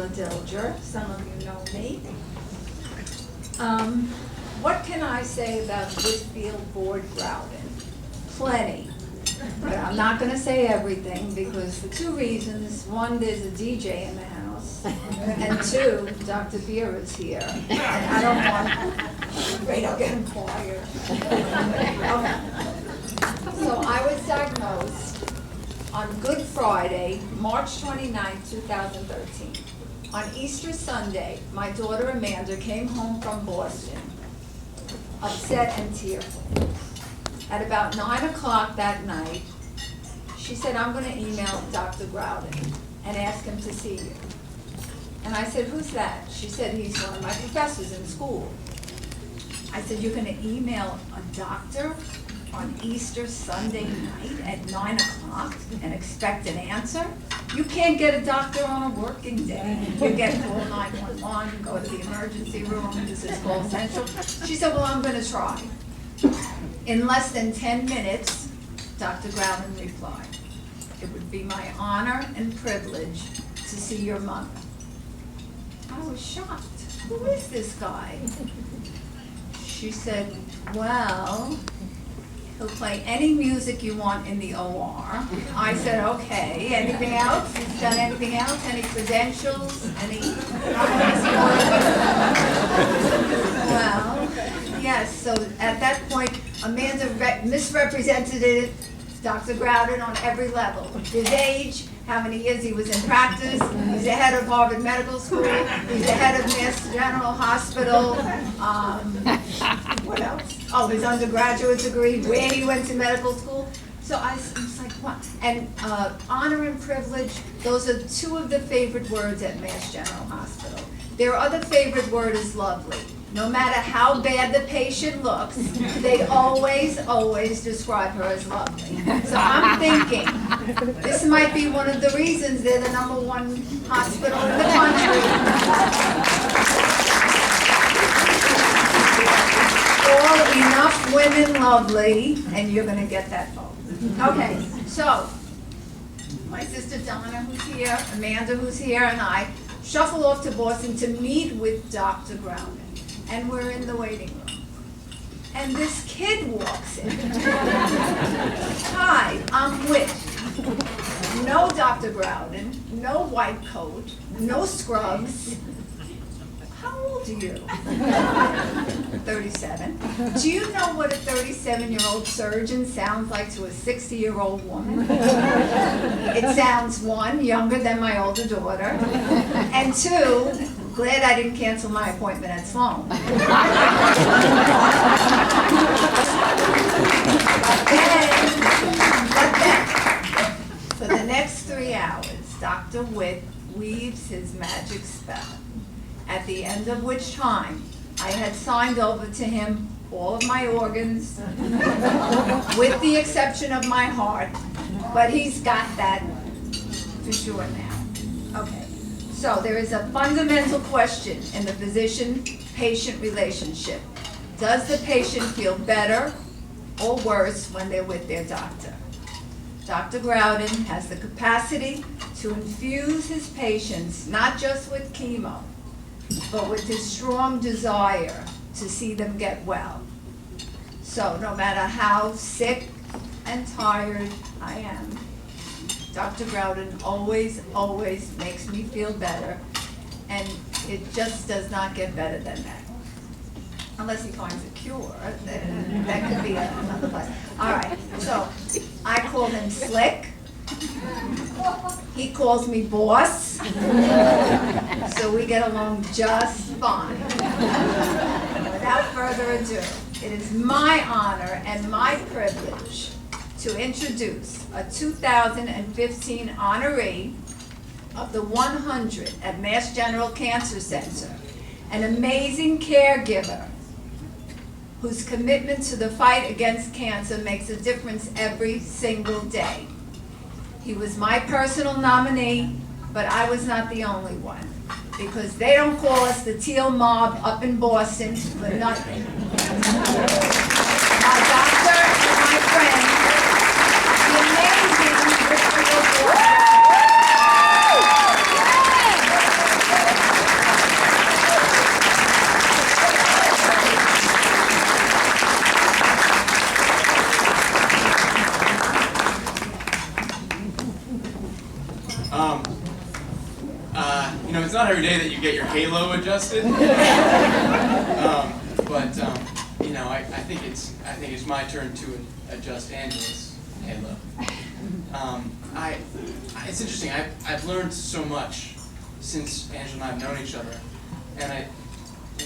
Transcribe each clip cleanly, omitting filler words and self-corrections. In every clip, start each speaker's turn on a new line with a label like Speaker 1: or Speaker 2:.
Speaker 1: Angela Dilger. Some of you know me. What can I say about Whitfield Board Groudon? Plenty. But I'm not going to say everything because for two reasons. One, there's a DJ in the house. And two, Dr. Beer is here. And I don't want, I'm afraid I'll get him fired. Okay. So I was diagnosed on Good Friday, March 29, 2013. On Easter Sunday, my daughter Amanda came home from Boston, upset and tearful. At about 9 o'clock that night, she said, I'm going to email Dr. Groudon and ask him to see you. And I said, who's that? She said, he's one of my professors in school. I said, you're going to email a doctor on Easter Sunday night at 9 o'clock and expect an answer? You can't get a doctor on a working day. You get call 911, go to the emergency room, this is call central. She said, well, I'm going to try. In less than 10 minutes, Dr. Groudon replied, it would be my honor and privilege to see your mother. I was shocked. Who is this guy? She said, well, he'll play any music you want in the OR. I said, okay. Anything else? He's done anything else? Any credentials? Any? Well, yes. So at that point, Amanda misrepresented it, Dr. Groudon, on every level. His age, how many years he was in practice. He's the head of Harvard Medical School. He's the head of Mass General Hospital. What else? Oh, his undergraduate degree, where he went to medical school. So I was like, what? And honor and privilege, those are two of the favorite words at Mass General Hospital. Their other favorite word is lovely. No matter how bad the patient looks, they always describe her as lovely. So I'm thinking, this might be one of the reasons they're the #1 hospital in the country. All enough women lovely, and you're going to get that vote. Okay, so my sister Donna, who's here, Amanda, who's here, and I shuffle off to Boston to meet with Dr. Groudon. And we're in the waiting room. And this kid walks in. Hi, I'm Whit. No Dr. Groudon, no white coat, no scrubs. How old are you? 37. Do you know what a 37-year-old surgeon sounds like to a 60-year-old woman? It sounds, one, younger than my older daughter, and two, glad I didn't cancel my appointment at Sloan. But then, for the next 3 hours, Dr. Witt weaves his magic spell, at the end of which time I had signed over to him all of my organs, with the exception of my heart, but he's got that for sure now. Okay. So there is a fundamental question in the physician-patient relationship. Does the patient feel better or worse when they're with their doctor? Dr. Groudon has the capacity to infuse his patients not just with chemo, but with his strong desire to see them get well. So no matter how sick and tired I am, Dr. Groudon always makes me feel better, and it just does not get better than that. Unless he finds a cure, that could be another place. All right, so I call him Slick. He calls me Boss. So we get along just fine. Without further ado, it is my honor and my privilege to introduce a 2015 honoree of the 100 at Mass General Cancer Center, an amazing caregiver whose commitment to the fight against cancer makes a difference every single day. He was my personal nominee, but I was not the only one, because they don't call us the Teal Mob up in Boston for nothing. My doctor and my friend, the amazing Whitfield Board.
Speaker 2: not every day that you get your halo adjusted. You know, I think it's my turn to adjust Angela's halo. It's interesting. I've learned so much since Angela and I have known each other, and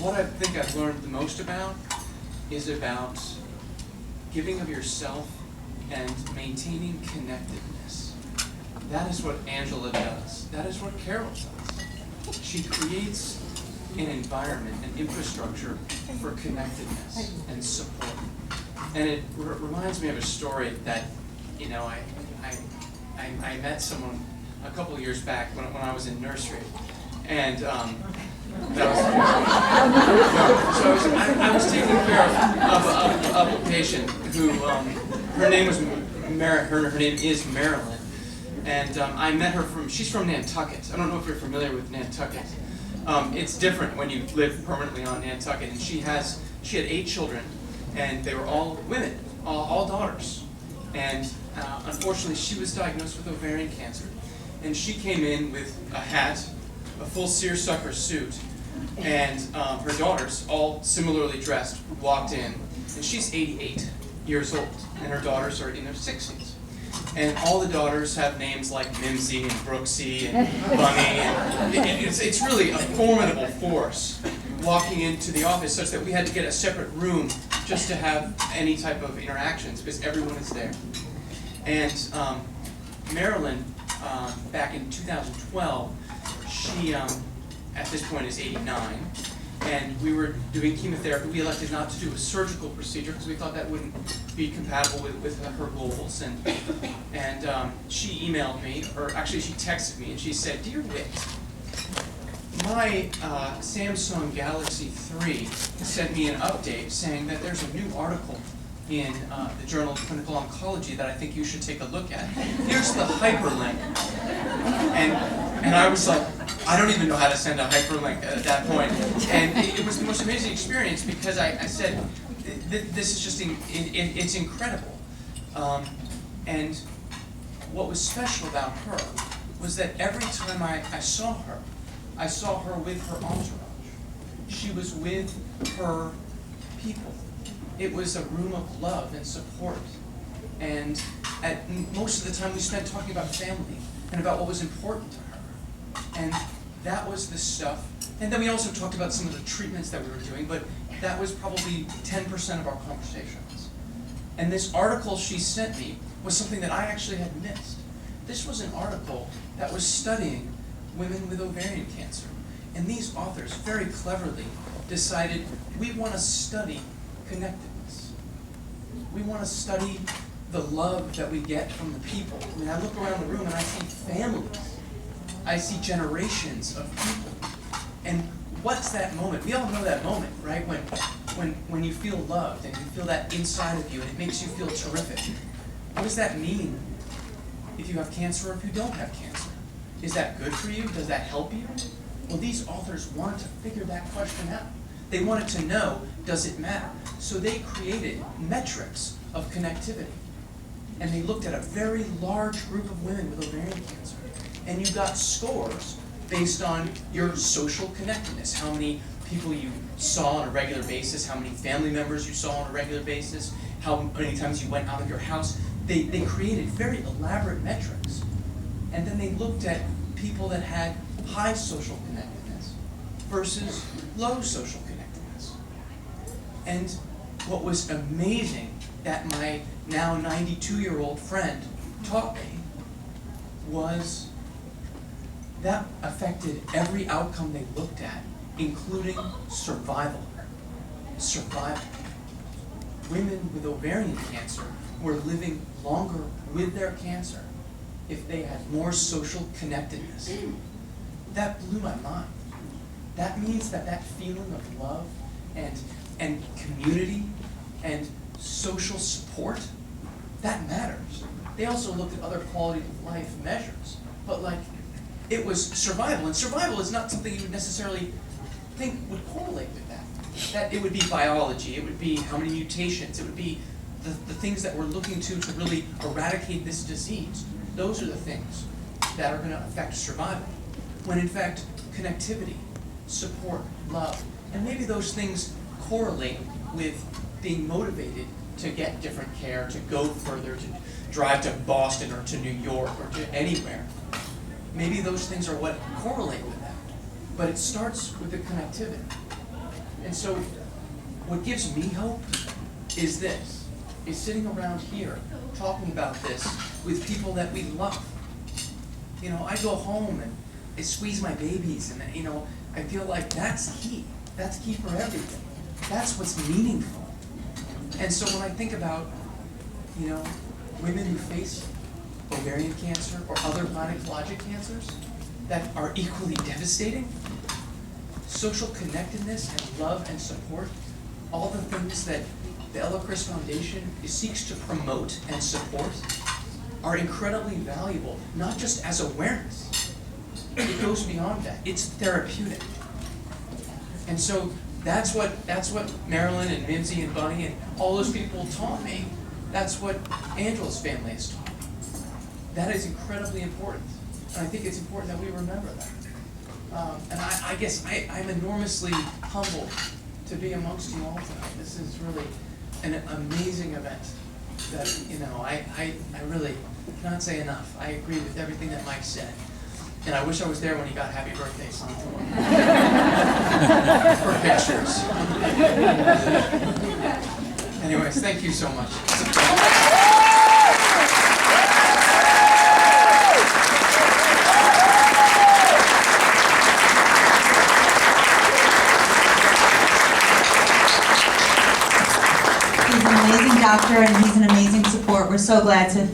Speaker 2: what I think I've learned the most about is about giving of yourself and maintaining connectedness. That is what Angela does. That is what Carol does. She creates an environment, an infrastructure for connectedness and support. And it reminds me of a story that, you know, I met someone a couple of years back when I was in nursery, and I was taking care of a patient who her name is Marilyn, and I met her she's from Nantucket. I don't know if you're familiar with Nantucket. It's different when you live permanently on Nantucket, and she had 8 children, and they were all women, all daughters. And unfortunately, she was diagnosed with ovarian cancer. And she came in with a hat, a full seersucker suit, and her daughters, all similarly dressed, walked in. And she's 88 years old, and her daughters are in their 60s. And all the daughters have names like Mimsy and Brooksy and Bunny. And it's really a formidable force walking into the office, such that we had to get a separate room just to have any type of interactions, because everyone is there. And Marilyn, back in 2012, she, at this point, is 89, and we were doing chemotherapy. We elected not to do a surgical procedure because we thought that wouldn't be compatible with her goals. And she emailed me, or actually she texted me, and she said, "Dear Whit, my Samsung Galaxy 3 sent me an update saying that there's a new article in the Journal of Clinical Oncology that I think you should take a look at. Here's the hyperlink." And I was like, I don't even know how to send a hyperlink at that point. And it was the most amazing experience, because I said, this is just, it's incredible. And what was special about her was that every time I saw her with her entourage. She was with her people. It was a room of love and support. And most of the time we spent talking about family and about what was important to her. And that was the stuff. And then we also talked about some of the treatments that we were doing, but that was probably 10% of our conversations. And this article she sent me was something that I actually had missed. This was an article that was studying women with ovarian cancer. And these authors very cleverly decided, we want to study connectedness. We want to study the love that we get from the people. I mean, I look around the room and I see families. I see generations of people. And what's that moment? We all know that moment, right? When you feel loved and you feel that inside of you and it makes you feel terrific. What does that mean if you have cancer or if you don't have cancer? Is that good for you? Does that help you? Well, these authors wanted to figure that question out. They wanted to know, does it matter? So they created metrics of connectivity. And they looked at a very large group of women with ovarian cancer. And you got scores based on your social connectedness, how many people you saw on a regular basis, how many family members you saw on a regular basis, how many times you went out of your house. They created very elaborate metrics. And then they looked at people that had high social connectedness versus low social connectedness. And what was amazing that my now 92-year-old friend taught me was that affected every outcome they looked at, including survival. Survival. Women with ovarian cancer were living longer with their cancer if they had more social connectedness. That blew my mind. That means that feeling of love and community and social support, that matters. They also looked at other quality of life measures, but it was survival, and survival is not something you would necessarily think would correlate with that. That it would be biology, it would be how many mutations, it would be the things that we're looking to really eradicate this disease. Those are the things that are going to affect survival. When in fact, connectivity, support, love, and maybe those things correlate with being motivated to get different care, to go further, to drive to Boston or to New York or to anywhere. Maybe those things are what correlate with that. But it starts with the connectivity. And so what gives me hope is this, is sitting around here talking about this with people that we love. You know, I go home and I squeeze my babies and, you know, I feel like that's key. That's key for everything. That's what's meaningful. And so when I think about, you know, women who face ovarian cancer or other gynecologic cancers that are equally devastating, social connectedness and love and support, all the things that the Ella Chris Foundation seeks to promote and support are incredibly valuable, not just as awareness. It goes beyond that. It's therapeutic. And so that's what Marilyn and Mimsy and Bunny and all those people taught me. That's what Angela's family has taught me. That is incredibly important. And I think it's important that we remember that. And I guess I'm enormously humbled to be amongst you all tonight. This is really an amazing event that, you know, I really cannot say enough. I agree with everything that Mike said. And I wish I was there when he got happy birthday sung to him. For pictures. Anyways, thank you so much.
Speaker 3: He's an amazing doctor and he's an amazing support. We're so glad to